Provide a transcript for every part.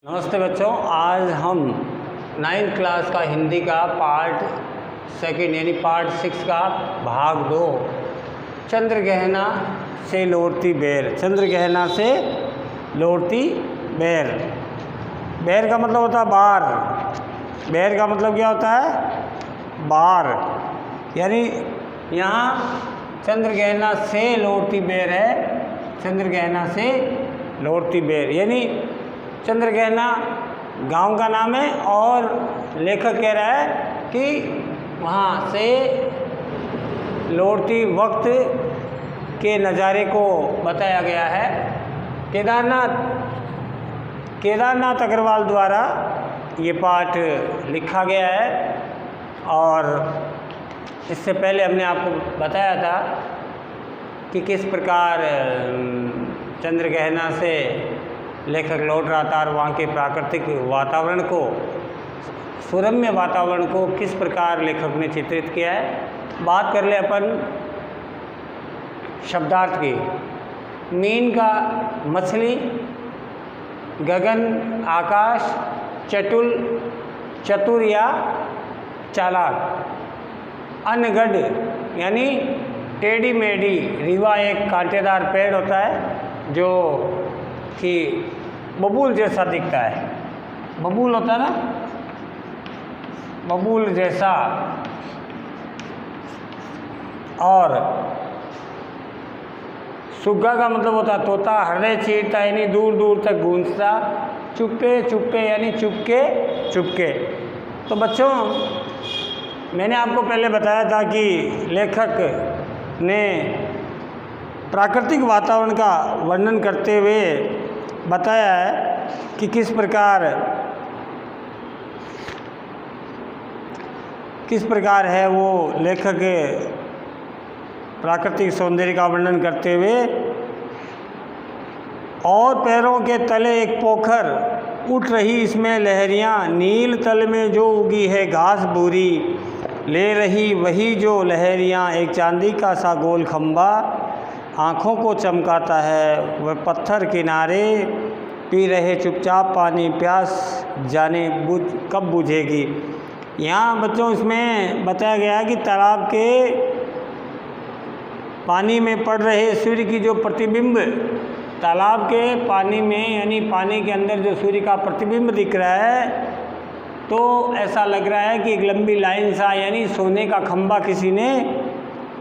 नमस्ते बच्चों, आज हम 9th क्लास का हिंदी का पार्ट सेकंड यानी पार्ट 6 का भाग 2 चंद्रगहना से लौटती बेर। चंद्रगहना से लौटती बेर। बेर का मतलब होता है बार। बेर का मतलब क्या होता है? बार। यानी यहाँ चंद्रगहना से लौटती बेर है। चंद्रगहना से लौटती बेर यानी चंद्रगहना गांव का नाम है और लेखक कह रहा है कि वहाँ से लौटती वक्त के नज़ारे को बताया गया है। केदारनाथ अग्रवाल द्वारा ये पाठ लिखा गया है और इससे पहले हमने आपको बताया था कि किस प्रकार चंद्रगहना से लेखक लौट रहा था और वहाँ के प्राकृतिक वातावरण को, सुरम्य वातावरण को किस प्रकार लेखक ने चित्रित किया है। बात कर ले अपन शब्दार्थ की। मीन का मछली, गगन आकाश, चटुल चतुर या चालाक, अनगढ़ यानी टेढ़ी मेढ़ी। रीवा एक कांटेदार पेड़ होता है जो कि बबूल जैसा दिखता है। बबूल होता है ना, बबूल जैसा। और सुग्गा का मतलब होता है तोता, हृदय चीरता यानी दूर दूर तक गूंजता, चुप्पे चुप्पे यानी चुपके चुपके। तो बच्चों, मैंने आपको पहले बताया था कि लेखक ने प्राकृतिक वातावरण का वर्णन करते हुए बताया है कि किस प्रकार है वो लेखक प्राकृतिक सौंदर्य का वर्णन करते हुए। और पैरों के तले एक पोखर, उठ रही इसमें लहरियाँ, नील तल में जो उगी है घास भूरी, ले रही वही जो लहरियाँ एक चांदी का सा गोल खंबा, आँखों को चमकाता है वह पत्थर किनारे, पी रहे चुपचाप पानी, प्यास जाने कब बुझेगी। यहाँ बच्चों इसमें बताया गया है कि तालाब के पानी में पड़ रहे सूर्य की जो प्रतिबिंब, तालाब के पानी में यानी पानी के अंदर जो सूर्य का प्रतिबिंब दिख रहा है, तो ऐसा लग रहा है कि एक लंबी लाइन सा यानी सोने का खंबा किसी ने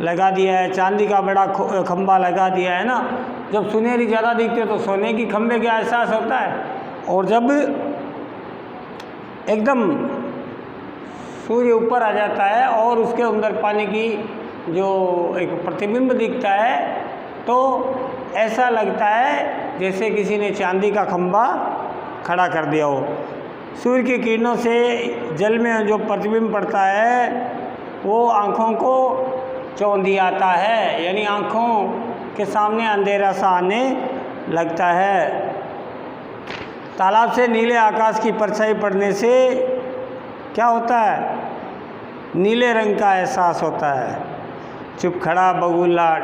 लगा दिया है, चांदी का बड़ा खंबा लगा दिया है ना। जब सुनहरी ज़्यादा दिखते तो सोने की खंबे का एहसास होता है, और जब एकदम सूर्य ऊपर आ जाता है और उसके अंदर पानी की जो एक प्रतिबिंब दिखता है, तो ऐसा लगता है जैसे किसी ने चांदी का खंबा खड़ा कर दिया हो। सूर्य की किरणों से जल में जो प्रतिबिंब पड़ता है वो आँखों को चौंधी आता है, यानी आँखों के सामने अंधेरा सा आने लगता है। तालाब से नीले आकाश की परछाई पड़ने से क्या होता है? नीले रंग का एहसास होता है। चुप खड़ा बगुला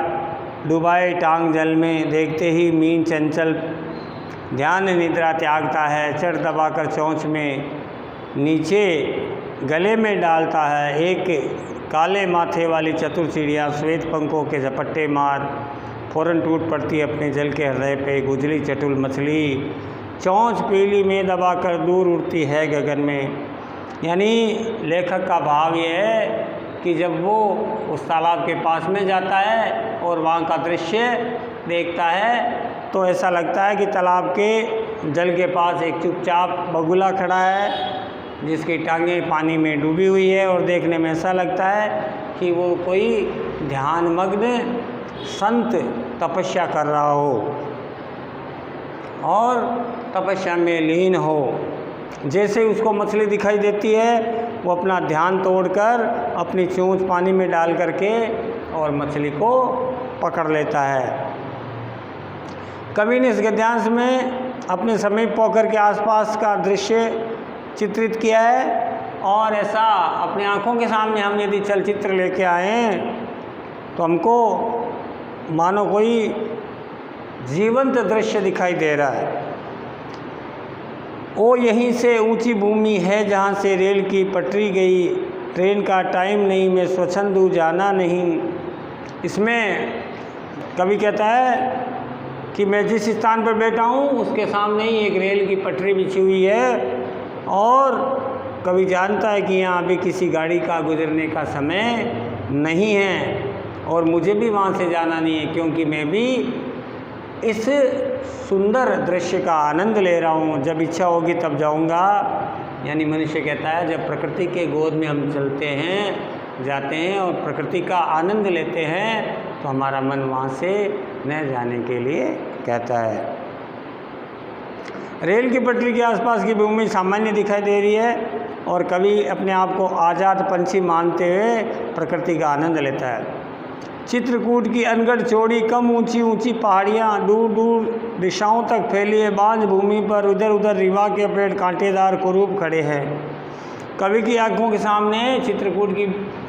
डुबाए टांग जल में, देखते ही मीन चंचल ध्यान निद्रा त्यागता है, चढ़ दबाकर चोंच में नीचे गले में डालता है। एक काले माथे वाली चतुर चिड़िया श्वेत पंखों के झपट्टे मार फौरन टूट पड़ती अपने जल के हृदय पे। गुजली चटुल मछली चोंच पीली में दबाकर दूर उड़ती है गगन में। यानी लेखक का भाव ये है कि जब वो उस तालाब के पास में जाता है और वहाँ का दृश्य देखता है तो ऐसा लगता है कि तालाब के जल के पास एक चुपचाप बगुला खड़ा है जिसकी टांगें पानी में डूबी हुई है, और देखने में ऐसा लगता है कि वो कोई ध्यानमग्न संत तपस्या कर रहा हो और तपस्या में लीन हो। जैसे उसको मछली दिखाई देती है वो अपना ध्यान तोड़कर अपनी चोंच पानी में डाल करके और मछली को पकड़ लेता है। कवि ने इस गद्यांश में अपने समीप पोखर के आसपास का दृश्य चित्रित किया है, और ऐसा अपने आँखों के सामने हम यदि चलचित्र लेके आए तो हमको मानो कोई जीवंत दृश्य दिखाई दे रहा है। ओ यहीं से ऊंची भूमि है जहाँ से रेल की पटरी गई, ट्रेन का टाइम नहीं, मैं स्वच्छंद हूँ जाना नहीं। इसमें कवि कहता है कि मैं जिस स्थान पर बैठा हूँ उसके सामने ही एक रेल की पटरी बिछी हुई है और कवि जानता है कि यहाँ अभी किसी गाड़ी का गुजरने का समय नहीं है और मुझे भी वहाँ से जाना नहीं है, क्योंकि मैं भी इस सुंदर दृश्य का आनंद ले रहा हूँ। जब इच्छा होगी तब जाऊँगा। यानी मनुष्य कहता है जब प्रकृति के गोद में हम चलते हैं, जाते हैं और प्रकृति का आनंद लेते हैं तो हमारा मन वहाँ से न जाने के लिए कहता है। रेल की पटरी के आसपास की भूमि सामान्य दिखाई दे रही है और कवि अपने आप को आज़ाद पंछी मानते हुए प्रकृति का आनंद लेता है। चित्रकूट की अनगढ़ चौड़ी कम ऊंची ऊंची पहाड़ियाँ दूर दूर दिशाओं तक फैली है। बांझ भूमि पर उधर उधर रीवा के पेड़ कांटेदार कुरूप खड़े हैं। कवि की आंखों के सामने चित्रकूट की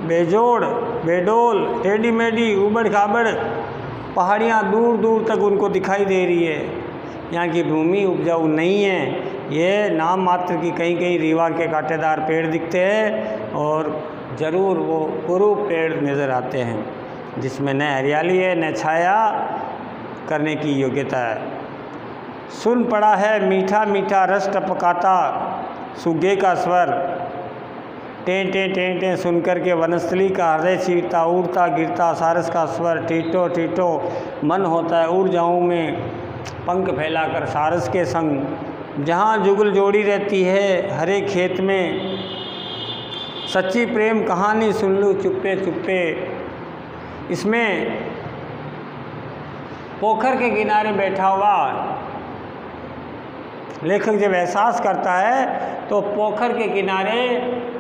बेजोड़ बेडोल टेढ़ी मेढ़ी उबड़ खाबड़ पहाड़ियाँ दूर दूर तक उनको दिखाई दे रही है। यहाँ की भूमि उपजाऊ नहीं है, ये नाम मात्र की कहीं कहीं रीवा के कांटेदार पेड़ दिखते हैं और ज़रूर वो कुरूप पेड़ नज़र आते हैं जिसमें न हरियाली है न छाया करने की योग्यता है। सुन पड़ा है मीठा मीठा रस टपकाता सुगे का स्वर, टें टें टें टें सुन कर के वनस्थली का हृदय चीरता उड़ता गिरता सारस का स्वर, टीटो टीटो मन होता है उड़ जाऊँ मैं पंख फैलाकर सारस के संग। जहाँ जुगल जोड़ी रहती है हरे खेत में, सच्ची प्रेम कहानी सुन लूँ चुप्पे चुप्पे। इसमें पोखर के किनारे बैठा हुआ लेखक जब एहसास करता है तो पोखर के किनारे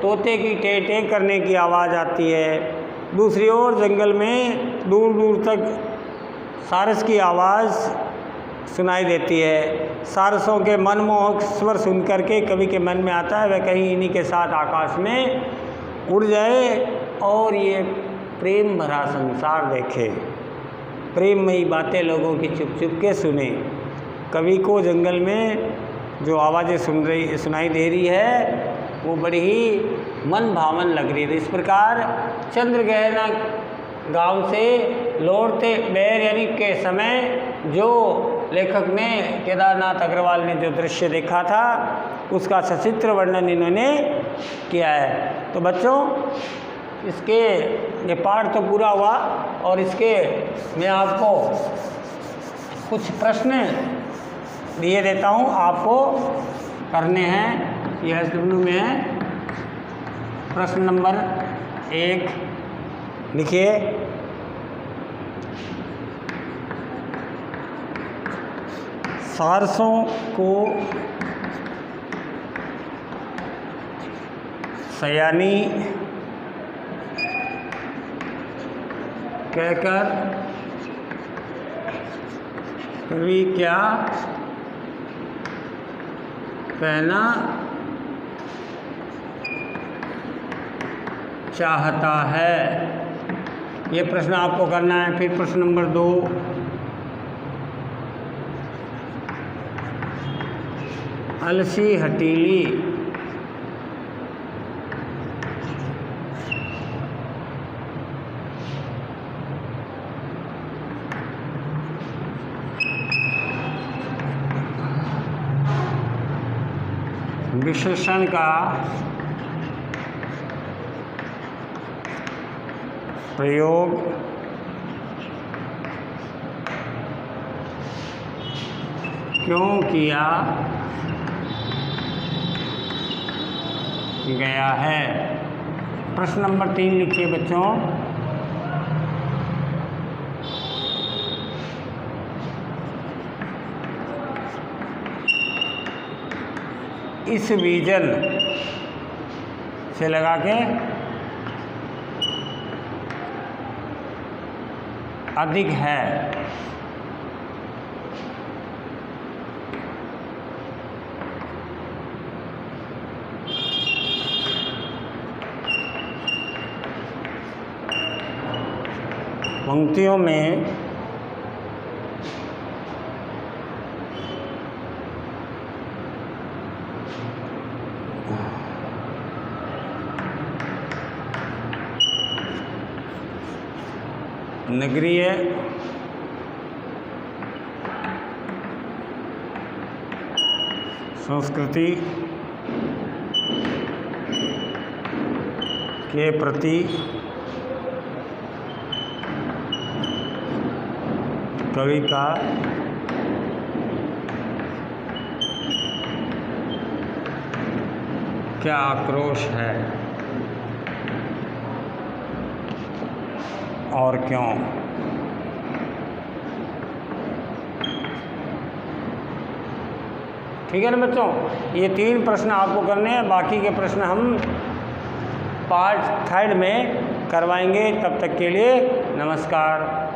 तोते की टें टें करने की आवाज़ आती है। दूसरी ओर जंगल में दूर दूर तक सारस की आवाज़ सुनाई देती है। सारसों के मनमोहक स्वर सुन करके कवि के मन में आता है वह कहीं इन्हीं के साथ आकाश में उड़ जाए और ये प्रेम भरा संसार देखे, प्रेममयी बातें लोगों की चुप चुप के सुने। कवि को जंगल में जो आवाज़ें सुनाई दे रही है वो बड़ी ही मन भावन लग रही है। इस प्रकार चंद्रग्रहण गांव से लौटते बेर यानी के समय जो लेखक ने केदारनाथ अग्रवाल ने जो दृश्य देखा था उसका सचित्र वर्णन इन्होंने किया है। तो बच्चों इसके ये पाठ तो पूरा हुआ और इसके मैं आपको कुछ प्रश्न दिए देता हूँ, आपको करने हैं। ये SW में है। प्रश्न नंबर 1 लिखिए, सारसों को सयानी कहकर कवि क्या कहना चाहता है? ये प्रश्न आपको करना है। फिर प्रश्न नंबर 2, अलसी हटीली विशेषण का प्रयोग क्यों किया गया है? प्रश्न नंबर 3 लिखिए बच्चों, इस विजन से लगा के अधिक है। पंक्तियों में नगरीय संस्कृति के प्रति कवि का क्या आक्रोश है और क्यों? ठीक है ना बच्चों, ये 3 प्रश्न आपको करने हैं, बाकी के प्रश्न हम पार्ट 3 में करवाएंगे। तब तक के लिए नमस्कार।